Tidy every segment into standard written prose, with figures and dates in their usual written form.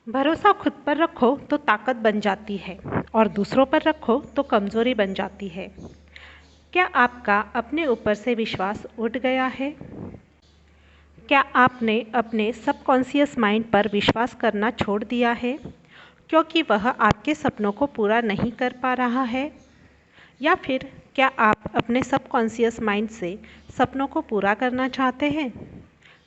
भरोसा खुद पर रखो तो ताकत बन जाती है और दूसरों पर रखो तो कमज़ोरी बन जाती है। क्या आपका अपने ऊपर से विश्वास उठ गया है? क्या आपने अपने सबकॉन्शियस माइंड पर विश्वास करना छोड़ दिया है क्योंकि वह आपके सपनों को पूरा नहीं कर पा रहा है? या फिर क्या आप अपने सबकॉन्शियस माइंड से सपनों को पूरा करना चाहते हैं?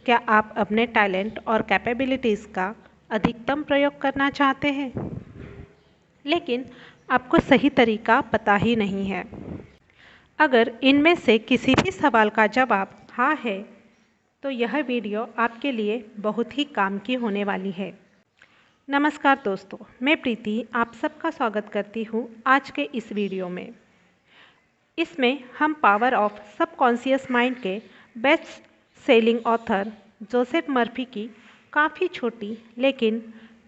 क्या आप अपने टैलेंट और कैपेबिलिटीज़ का अधिकतम प्रयोग करना चाहते हैं, लेकिन आपको सही तरीका पता ही नहीं है? अगर इनमें से किसी भी सवाल का जवाब हाँ है, तो यह वीडियो आपके लिए बहुत ही काम की होने वाली है। नमस्कार दोस्तों, मैं प्रीति आप सबका स्वागत करती हूँ आज के इस वीडियो में। इसमें हम पावर ऑफ सबकॉन्शियस माइंड के best selling author Joseph Murphy की काफ़ी छोटी लेकिन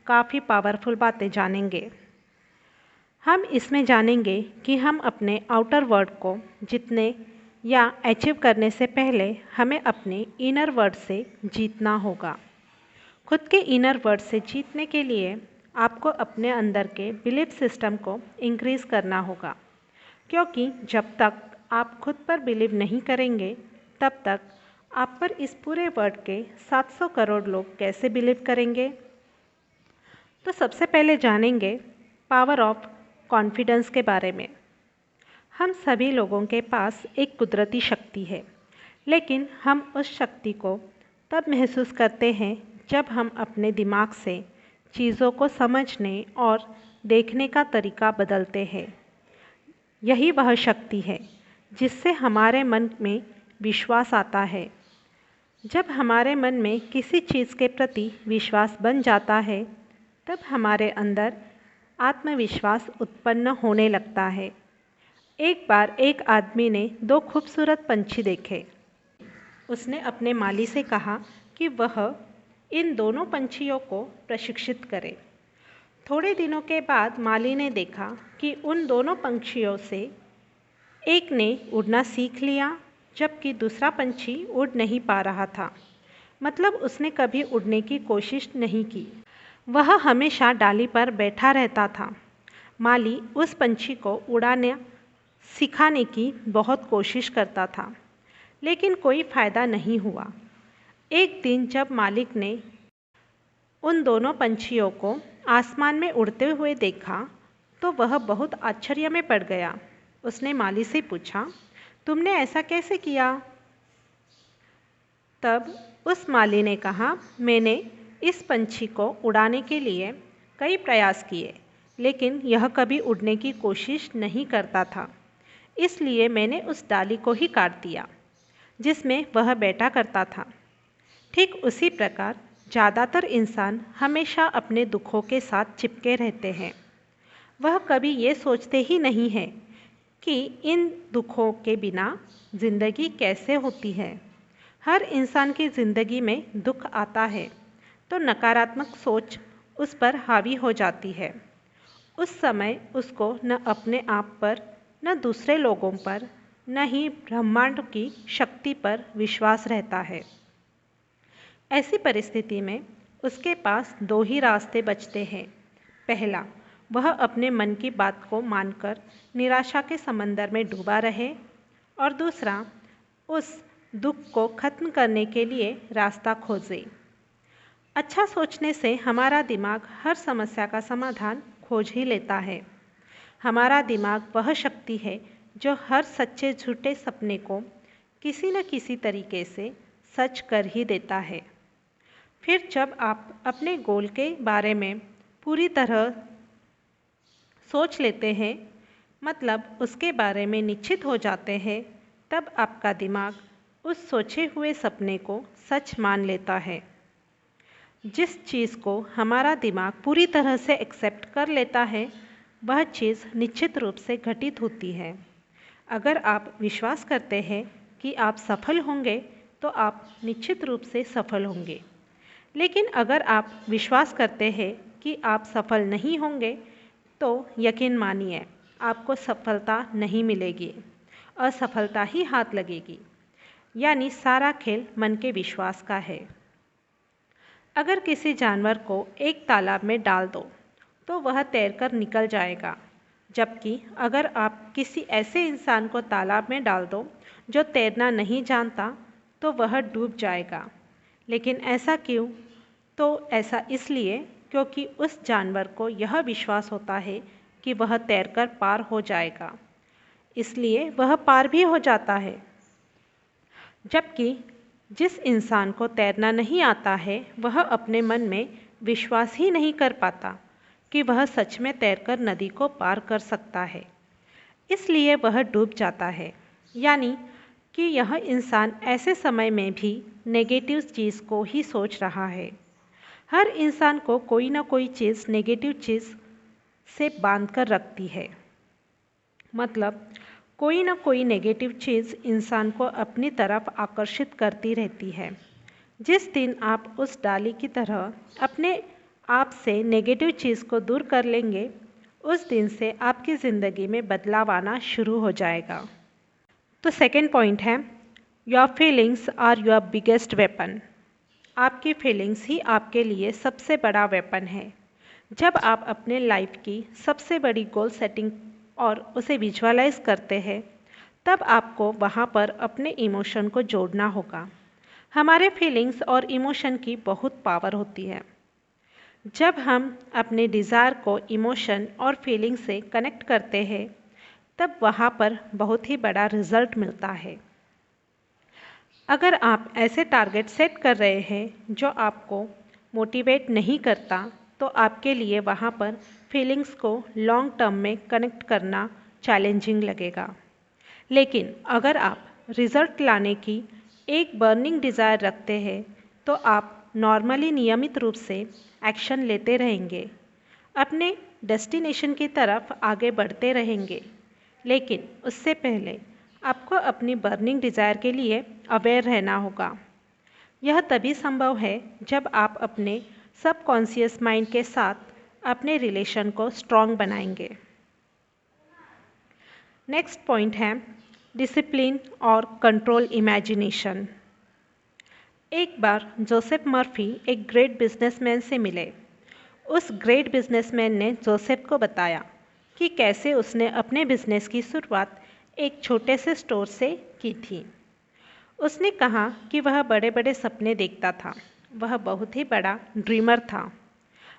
काफ़ी पावरफुल बातें जानेंगे। हम इसमें जानेंगे कि हम अपने आउटर वर्ल्ड को जीतने या अचीव करने से पहले हमें अपने इनर वर्ल्ड से जीतना होगा। खुद के इनर वर्ल्ड से जीतने के लिए आपको अपने अंदर के बिलीफ सिस्टम को इंक्रीज़ करना होगा, क्योंकि जब तक आप खुद पर बिलीव नहीं करेंगे तब तक आप पर इस पूरे वर्ल्ड के 700 करोड़ लोग कैसे बिलीव करेंगे। तो सबसे पहले जानेंगे पावर ऑफ कॉन्फिडेंस के बारे में। हम सभी लोगों के पास एक कुदरती शक्ति है, लेकिन हम उस शक्ति को तब महसूस करते हैं जब हम अपने दिमाग से चीज़ों को समझने और देखने का तरीका बदलते हैं। यही वह शक्ति है जिससे हमारे मन में विश्वास आता है। जब हमारे मन में किसी चीज़ के प्रति विश्वास बन जाता है, तब हमारे अंदर आत्मविश्वास उत्पन्न होने लगता है। एक बार एक आदमी ने दो खूबसूरत पंछी देखे। उसने अपने माली से कहा कि वह इन दोनों पंछियों को प्रशिक्षित करे। थोड़े दिनों के बाद माली ने देखा कि उन दोनों पंछियों से एक ने उड़ना सीख लिया, जबकि दूसरा पंछी उड़ नहीं पा रहा था। मतलब उसने कभी उड़ने की कोशिश नहीं की, वह हमेशा डाली पर बैठा रहता था। माली उस पंछी को उड़ाने सिखाने की बहुत कोशिश करता था, लेकिन कोई फ़ायदा नहीं हुआ। एक दिन जब मालिक ने उन दोनों पंछियों को आसमान में उड़ते हुए देखा, तो वह बहुत आश्चर्य में पड़ गया। उसने माली से पूछा, तुमने ऐसा कैसे किया? तब उस माली ने कहा, मैंने इस पंछी को उड़ाने के लिए कई प्रयास किए, लेकिन यह कभी उड़ने की कोशिश नहीं करता था। इसलिए मैंने उस डाली को ही काट दिया जिसमें वह बैठा करता था। ठीक उसी प्रकार ज़्यादातर इंसान हमेशा अपने दुखों के साथ चिपके रहते हैं। वह कभी ये सोचते ही नहीं है कि इन दुखों के बिना ज़िंदगी कैसे होती है। हर इंसान की ज़िंदगी में दुख आता है तो नकारात्मक सोच उस पर हावी हो जाती है। उस समय उसको न अपने आप पर, न दूसरे लोगों पर, न ही ब्रह्मांड की शक्ति पर विश्वास रहता है। ऐसी परिस्थिति में उसके पास दो ही रास्ते बचते हैं। पहला, वह अपने मन की बात को मानकर निराशा के समंदर में डूबा रहे, और दूसरा, उस दुख को खत्म करने के लिए रास्ता खोजे। अच्छा सोचने से हमारा दिमाग हर समस्या का समाधान खोज ही लेता है। हमारा दिमाग वह शक्ति है जो हर सच्चे झूठे सपने को किसी न किसी तरीके से सच कर ही देता है। फिर जब आप अपने गोल के बारे में पूरी तरह सोच लेते हैं, मतलब उसके बारे में निश्चित हो जाते हैं, तब आपका दिमाग उस सोचे हुए सपने को सच मान लेता है। जिस चीज़ को हमारा दिमाग पूरी तरह से एक्सेप्ट कर लेता है, वह चीज़ निश्चित रूप से घटित होती है। अगर आप विश्वास करते हैं कि आप सफल होंगे, तो आप निश्चित रूप से सफल होंगे। लेकिन अगर आप विश्वास करते हैं कि आप सफल नहीं होंगे, तो यकीन मानिए आपको सफलता नहीं मिलेगी, असफलता ही हाथ लगेगी। यानी सारा खेल मन के विश्वास का है। अगर किसी जानवर को एक तालाब में डाल दो तो वह तैरकर निकल जाएगा, जबकि अगर आप किसी ऐसे इंसान को तालाब में डाल दो जो तैरना नहीं जानता तो वह डूब जाएगा। लेकिन ऐसा क्यों? तो ऐसा इसलिए क्योंकि उस जानवर को यह विश्वास होता है कि वह तैरकर पार हो जाएगा, इसलिए वह पार भी हो जाता है। जबकि जिस इंसान को तैरना नहीं आता है वह अपने मन में विश्वास ही नहीं कर पाता कि वह सच में तैरकर नदी को पार कर सकता है, इसलिए वह डूब जाता है। यानी कि यह इंसान ऐसे समय में भी नेगेटिव चीज़ को ही सोच रहा है। हर इंसान को कोई ना कोई चीज़ नेगेटिव चीज़ से बांध कर रखती है, मतलब कोई ना कोई नेगेटिव चीज़ इंसान को अपनी तरफ आकर्षित करती रहती है। जिस दिन आप उस डाली की तरह अपने आप से नेगेटिव चीज़ को दूर कर लेंगे, उस दिन से आपकी ज़िंदगी में बदलाव आना शुरू हो जाएगा। तो सेकंड पॉइंट है, your feelings are your biggest weapon. आपकी फीलिंग्स ही आपके लिए सबसे बड़ा वेपन है। जब आप अपने लाइफ की सबसे बड़ी गोल सेटिंग और उसे विजुअलाइज करते हैं, तब आपको वहाँ पर अपने इमोशन को जोड़ना होगा। हमारे फीलिंग्स और इमोशन की बहुत पावर होती है। जब हम अपने डिज़ायर को इमोशन और फीलिंग से कनेक्ट करते हैं, तब वहाँ पर बहुत ही बड़ा रिजल्ट मिलता है। अगर आप ऐसे टारगेट सेट कर रहे हैं जो आपको मोटिवेट नहीं करता, तो आपके लिए वहाँ पर फीलिंग्स को लॉन्ग टर्म में कनेक्ट करना चैलेंजिंग लगेगा। लेकिन अगर आप रिजल्ट लाने की एक बर्निंग डिज़ायर रखते हैं, तो आप नॉर्मली नियमित रूप से एक्शन लेते रहेंगे, अपने डेस्टिनेशन की तरफ आगे बढ़ते रहेंगे। लेकिन उससे पहले आपको अपनी बर्निंग डिज़ायर के लिए अवेयर रहना होगा। यह तभी संभव है जब आप अपने सबकॉन्शियस माइंड के साथ अपने रिलेशन को स्ट्रॉन्ग बनाएंगे। नेक्स्ट पॉइंट है, डिसिप्लिन और कंट्रोल इमेजिनेशन। एक बार जोसेफ मर्फी एक ग्रेट बिजनेसमैन से मिले। उस ग्रेट बिजनेसमैन ने जोसेफ को बताया कि कैसे उसने अपने बिजनेस की शुरुआत एक छोटे से स्टोर से की थी। उसने कहा कि वह बड़े बड़े सपने देखता था। वह बहुत ही बड़ा ड्रीमर था।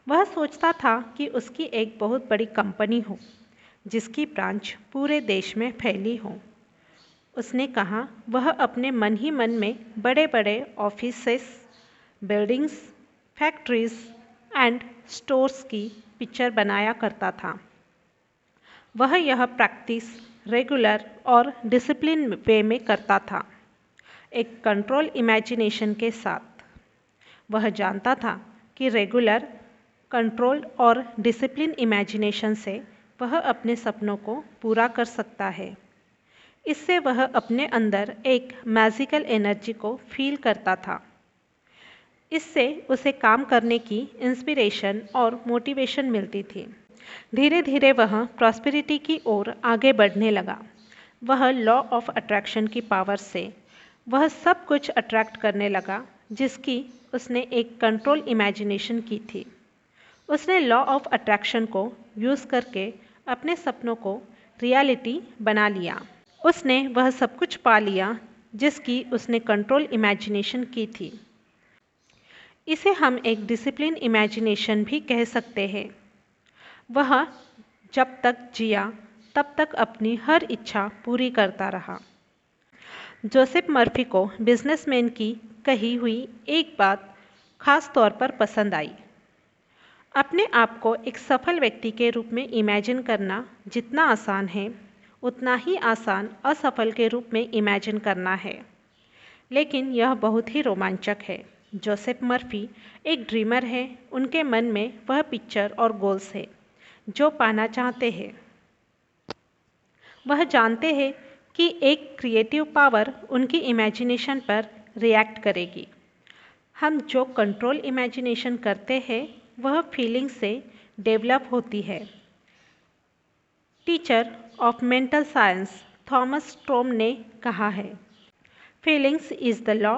वह सोचता था कि उसकी एक बहुत बड़ी कंपनी हो जिसकी ब्रांच पूरे देश में फैली हो। उसने कहा वह अपने मन ही मन में बड़े बड़े offices, buildings, factories and stores की पिक्चर बनाया करता था। वह यह प्रैक्टिस रेगुलर और डिसिप्लिन वे में करता था, एक कंट्रोल इमेजिनेशन के साथ। वह जानता था कि रेगुलर, कंट्रोल्ड और डिसिप्लिन इमेजिनेशन से वह अपने सपनों को पूरा कर सकता है। इससे वह अपने अंदर एक मैजिकल एनर्जी को फील करता था। इससे उसे काम करने की इंस्पिरेशन और मोटिवेशन मिलती थी। धीरे धीरे वह प्रॉस्पेरिटी की ओर आगे बढ़ने लगा। वह लॉ ऑफ अट्रैक्शन की पावर से वह सब कुछ अट्रैक्ट करने लगा जिसकी उसने एक कंट्रोल इमेजिनेशन की थी। उसने लॉ ऑफ अट्रैक्शन को यूज़ करके अपने सपनों को रियलिटी बना लिया। उसने वह सब कुछ पा लिया जिसकी उसने कंट्रोल इमेजिनेशन की थी। इसे हम एक डिसिप्लिन इमेजिनेशन भी कह सकते हैं। वह जब तक जिया तब तक अपनी हर इच्छा पूरी करता रहा। जोसेफ मर्फी को बिजनेसमैन की कही हुई एक बात खास तौर पर पसंद आई। अपने आप को एक सफल व्यक्ति के रूप में इमेजिन करना जितना आसान है, उतना ही आसान असफल के रूप में इमेजिन करना है। लेकिन यह बहुत ही रोमांचक है। जोसेफ मर्फी एक ड्रीमर है। उनके मन में वह पिक्चर और गोल्स है जो पाना चाहते हैं। वह जानते हैं कि एक क्रिएटिव पावर उनकी इमेजिनेशन पर रिएक्ट करेगी। हम जो कंट्रोल इमेजिनेशन करते हैं वह फीलिंग से डेवलप होती है। Teacher of mental science Thomas स्ट्रोम ने कहा है, feelings is the law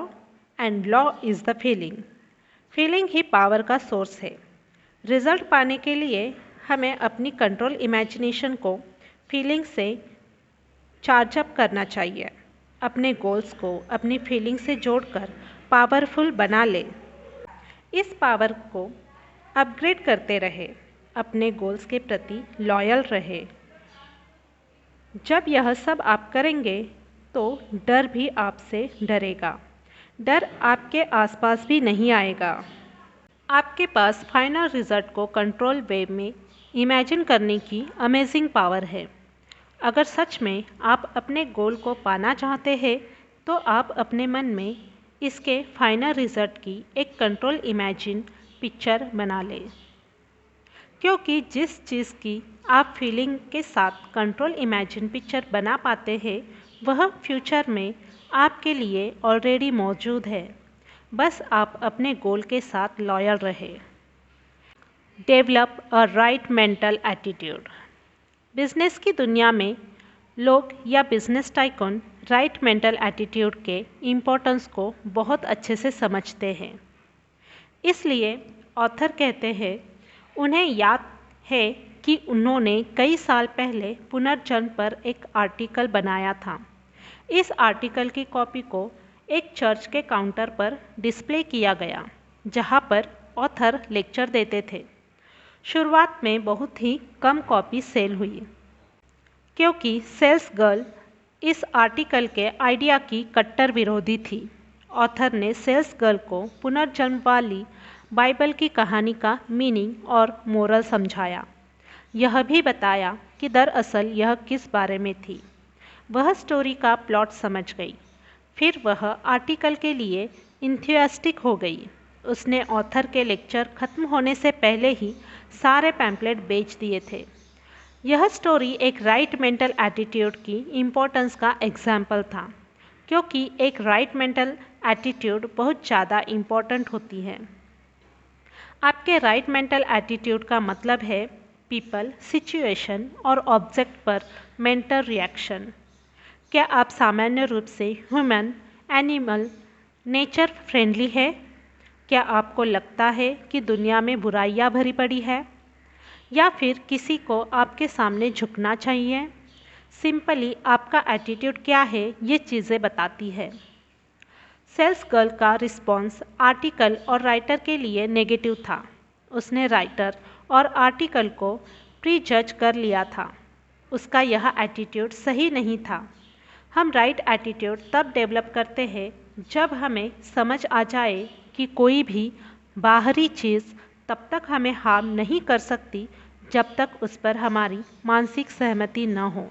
and law is the feeling. Feeling he power का सोर्स है। रिजल्ट पाने के लिए हमें अपनी कंट्रोल इमेजिनेशन को फीलिंग से चार्ज अप करना चाहिए। अपने गोल्स को अपनी फीलिंग से जोड़कर पावरफुल बना ले। इस पावर को अपग्रेड करते रहे, अपने गोल्स के प्रति लॉयल रहे। जब यह सब आप करेंगे तो डर भी आपसे डरेगा। डर आपके आसपास भी नहीं आएगा। आपके पास फाइनल रिजल्ट को कंट्रोल वे में इमेजिन करने की अमेजिंग पावर है। अगर सच में आप अपने गोल को पाना चाहते हैं तो आप अपने मन में इसके फाइनल रिजल्ट की एक कंट्रोल इमेजिन पिक्चर बना लें, क्योंकि जिस चीज़ की आप फीलिंग के साथ कंट्रोल इमेजिन पिक्चर बना पाते हैं वह फ्यूचर में आपके लिए ऑलरेडी मौजूद है। बस आप अपने गोल के साथ लॉयल रहे। Develop a right mental attitude. Business की दुनिया में लोग या business tycoon right mental attitude के इम्पोर्टेंस को बहुत अच्छे से समझते हैं। इसलिए ऑथर कहते हैं उन्हें याद है कि उन्होंने कई साल पहले पुनर्जन्म पर एक आर्टिकल बनाया था। इस आर्टिकल की कॉपी को एक चर्च के काउंटर पर डिस्प्ले किया गया, जहां पर ऑथर लेक्चर देते थे। शुरुआत में बहुत ही कम कॉपी सेल हुई, क्योंकि सेल्स गर्ल इस आर्टिकल के आइडिया की कट्टर विरोधी थी। ऑथर ने सेल्स गर्ल को पुनर्जन्म वाली बाइबल की कहानी का मीनिंग और मोरल समझाया। यह भी बताया कि दरअसल यह किस बारे में थी। वह स्टोरी का प्लॉट समझ गई। फिर वह आर्टिकल के लिए इंथुसियास्टिक हो गई। उसने ऑथर के लेक्चर खत्म होने से पहले ही सारे पैम्पलेट बेच दिए थे। यह स्टोरी एक राइट मेंटल एटीट्यूड की इम्पोर्टेंस का एग्जाम्पल था, क्योंकि एक राइट मेंटल एटीट्यूड बहुत ज़्यादा इम्पोर्टेंट होती है। आपके राइट मेंटल एटीट्यूड का मतलब है पीपल, सिचुएशन और ऑब्जेक्ट पर मेंटल रिएक्शन। क्या आप सामान्य रूप से ह्यूमन, एनिमल, नेचर फ्रेंडली है? क्या आपको लगता है कि दुनिया में बुराइयां भरी पड़ी है, या फिर किसी को आपके सामने झुकना चाहिए? सिंपली आपका एटीट्यूड क्या है ये चीज़ें बताती है। सेल्स गर्ल का रिस्पॉन्स आर्टिकल और राइटर के लिए नेगेटिव था। उसने राइटर और आर्टिकल को प्री जज कर लिया था। उसका यह एटीट्यूड सही नहीं था। हम राइट एटीट्यूड तब डेवलप करते हैं जब हमें समझ आ जाए कि कोई भी बाहरी चीज़ तब तक हमें हार्म नहीं कर सकती जब तक उस पर हमारी मानसिक सहमति न हो।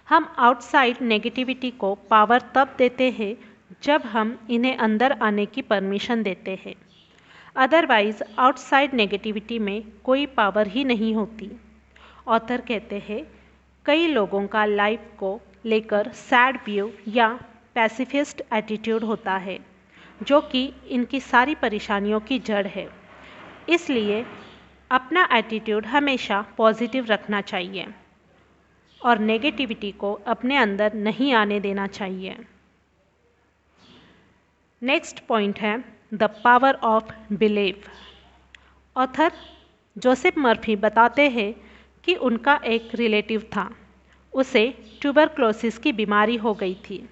हम आउटसाइड नेगेटिविटी को पावर तब देते हैं जब हम इन्हें अंदर आने की परमिशन देते हैं। अदरवाइज आउटसाइड नेगेटिविटी में कोई पावर ही नहीं होती। ऑथर कहते हैं कई लोगों का लाइफ को लेकर सैड व्यू या पैसिफिस्ट एटीट्यूड होता है, जो कि इनकी सारी परेशानियों की जड़ है। इसलिए अपना एटीट्यूड हमेशा पॉजिटिव रखना चाहिए और नेगेटिविटी को अपने अंदर नहीं आने देना चाहिए। नेक्स्ट पॉइंट है the power of believe. Author Joseph Murphy बताते हैं कि उनका एक रिलेटिव था। उसे ट्यूबरक्लोसिस की बीमारी हो गई थी।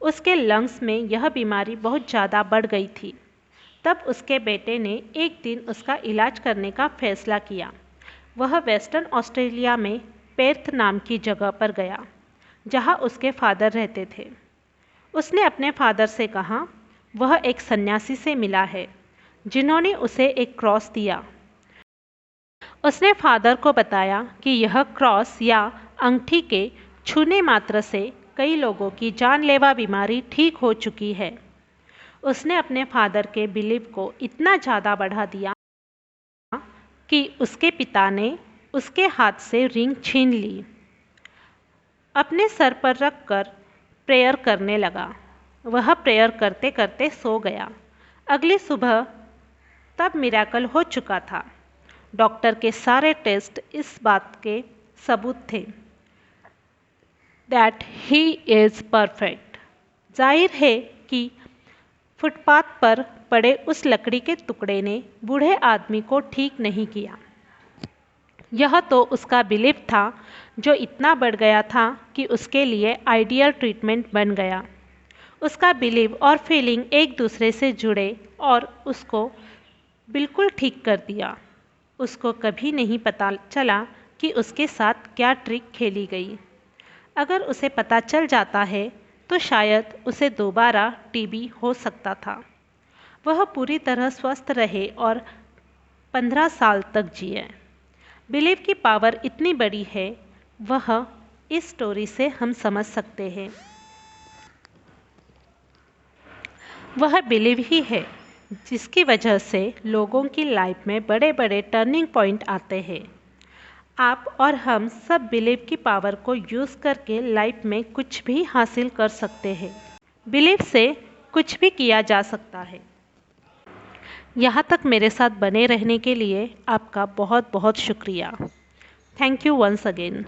उसके लंग्स में यह बीमारी बहुत ज़्यादा बढ़ गई थी। तब उसके बेटे ने एक दिन उसका इलाज करने का फैसला किया। वह वेस्टर्न ऑस्ट्रेलिया में पेर्थ नाम की जगह पर गया, जहां उसके फादर रहते थे। उसने अपने फादर से कहा, वह एक सन्यासी से मिला है जिन्होंने उसे एक क्रॉस दिया। उसने फादर को बताया कि यह क्रॉस या अंगूठी के छूने मात्र से कई लोगों की जानलेवा बीमारी ठीक हो चुकी है। उसने अपने फादर के बिलीव को इतना ज़्यादा बढ़ा दिया कि उसके पिता ने उसके हाथ से रिंग छीन ली। अपने सर पर रखकर प्रेयर करने लगा। वह प्रेयर करते करते सो गया। अगली सुबह तब मिरेकल हो चुका था। डॉक्टर के सारे टेस्ट इस बात के सबूत थे दैट ही इज़ परफेक्ट। जाहिर है कि फुटपाथ पर पड़े उस लकड़ी के टुकड़े ने बूढ़े आदमी को ठीक नहीं किया। यह तो उसका बिलीफ था जो इतना बढ़ गया था कि उसके लिए आइडियल ट्रीटमेंट बन गया। उसका बिलीव और फीलिंग एक दूसरे से जुड़े और उसको बिल्कुल ठीक कर दिया। उसको कभी नहीं पता चला कि उसके साथ क्या ट्रिक खेली गई। अगर उसे पता चल जाता है तो शायद उसे दोबारा टीबी हो सकता था। वह पूरी तरह स्वस्थ रहे और 15 साल तक जिए। बिलीव की पावर इतनी बड़ी है, वह इस स्टोरी से हम समझ सकते हैं। वह बिलीव ही है जिसकी वजह से लोगों की लाइफ में बड़े बड़े टर्निंग पॉइंट आते हैं। आप और हम सब बिलीव की पावर को यूज़ करके लाइफ में कुछ भी हासिल कर सकते हैं। बिलीव से कुछ भी किया जा सकता है। यहाँ तक मेरे साथ बने रहने के लिए आपका बहुत बहुत शुक्रिया। Thank you once again.